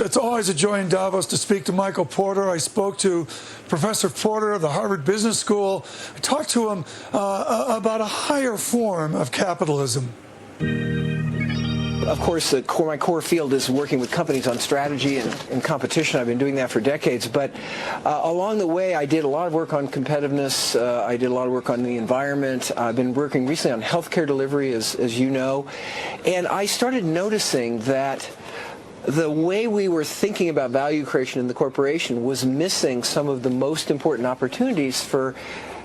It's always a joy in Davos to speak to Michael Porter. I spoke to Professor Porter of the Harvard Business School. I talked to him about a higher form of capitalism. Of course, my core field is working with companies on strategy and competition. I've been doing that for decades. But along the way, I did a lot of work on competitiveness. I did a lot of work on the environment. I've been working recently on healthcare delivery, as you know. And I started noticing that the way we were thinking about value creation in the corporation was missing some of the most important opportunities for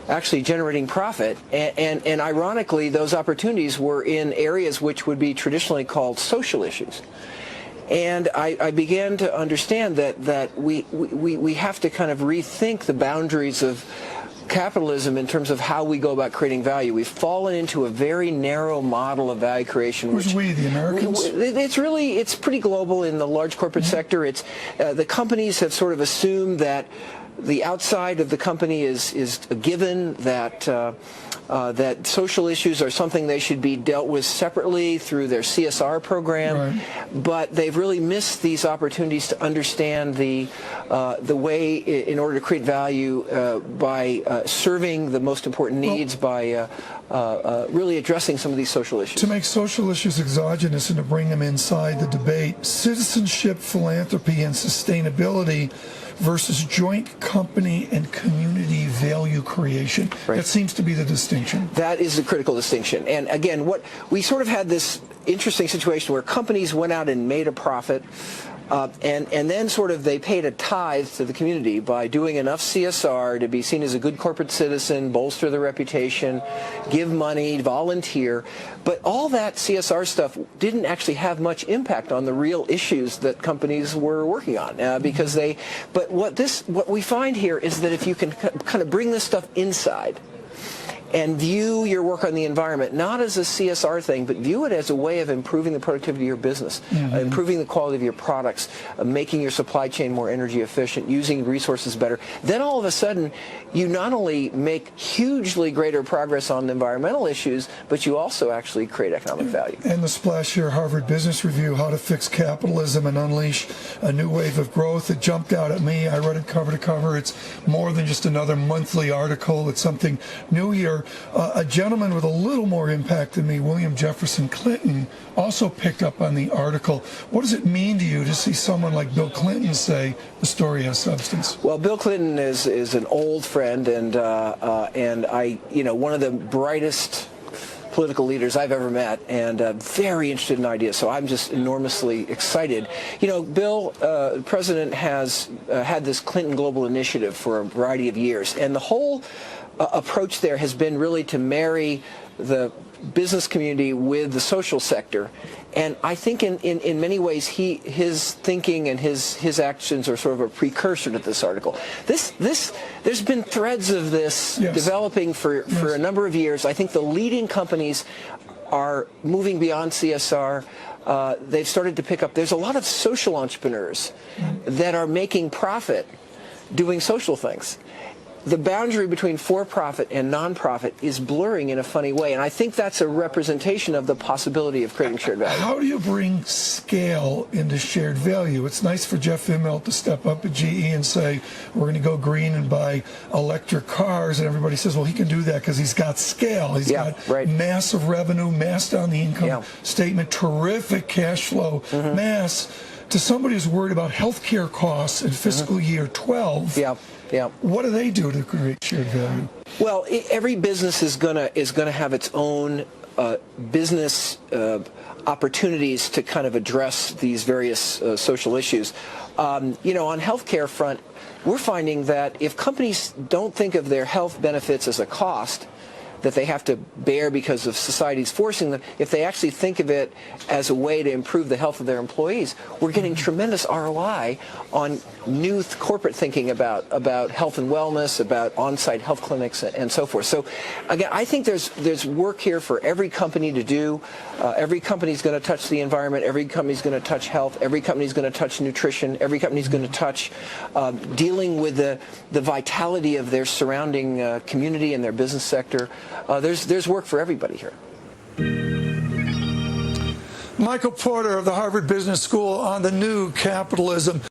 actually generating profit, and ironically, those opportunities were in areas which would be traditionally called social issues. And I began to understand that we have to kind of rethink the boundaries of capitalism in terms of how we go about creating value. We've fallen into a very narrow model of value creation. Who's we, the Americans? It's pretty global in the large corporate sector. It's the companies have sort of assumed that the outside of the company is a given, that that social issues are something they should be dealt with separately through their CSR program, right. But they've really missed these opportunities to understand the way in order to create value by serving the most important needs, by really addressing some of these social issues. To make social issues exogenous and to bring them inside the debate, citizenship, philanthropy, and sustainability versus joint company and community value creation. Right. That seems to be the distinction. That is the critical distinction. And again, what we sort of had this interesting situation where companies went out and made a profit, and then sort of they paid a tithe to the community by doing enough CSR to be seen as a good corporate citizen, bolster their reputation, give money, volunteer. But all that CSR stuff didn't actually have much impact on the real issues that companies were working on, because but what we find here is that if you can kind of bring this stuff inside and view your work on the environment not as a CSR thing, but view it as a way of improving the productivity of your business, improving the quality of your products, making your supply chain more energy efficient, using resources better, then all of a sudden you not only make hugely greater progress on the environmental issues, but you also actually create economic value. And the splash here, Harvard Business Review, How to Fix Capitalism and Unleash a New Wave of Growth. It jumped out at me. I read it cover to cover. It's more than just another monthly article. It's something new here. A gentleman with a little more impact than me, William Jefferson Clinton, also picked up on the article. What does it mean to you to see someone like Bill Clinton say the story has substance? Well, Bill Clinton is an old friend, and one of the brightest political leaders I've ever met, and very interested in ideas. So I'm just enormously excited. You know, Bill, the president, has had this Clinton Global Initiative for a variety of years, and the whole approach there has been really to marry the business community with the social sector. And I think in many ways his thinking and his actions are sort of a precursor to this article. There's been threads of this developing for a number of years. I think the leading companies are moving beyond CSR. They've started to pick up. There's a lot of social entrepreneurs that are making profit doing social things. The boundary between for-profit and non-profit is blurring in a funny way, and I think that's a representation of the possibility of creating shared value. How do you bring scale into shared value? It's nice for Jeff Immelt to step up at GE and say, we're going to go green and buy electric cars, and everybody says, well, he can do that because he's got scale. He's got massive revenue, mass on the income statement, terrific cash flow, mass. To somebody who's worried about healthcare costs in fiscal year 12, what do they do to create shared value? Well, every business is gonna have its own business opportunities to kind of address these various social issues. On healthcare front, we're finding that if companies don't think of their health benefits as a cost that they have to bear because of society's forcing them, if they actually think of it as a way to improve the health of their employees, we're getting tremendous ROI on new corporate thinking about health and wellness, about on-site health clinics, and so forth. So again, I think there's work here for every company to do. Every company's going to touch the environment. Every company's going to touch health. Every company's going to touch nutrition. Every company's going to touch dealing with the vitality of their surrounding community and their business sector. There's work for everybody here. Michael Porter of the Harvard Business School on the new capitalism.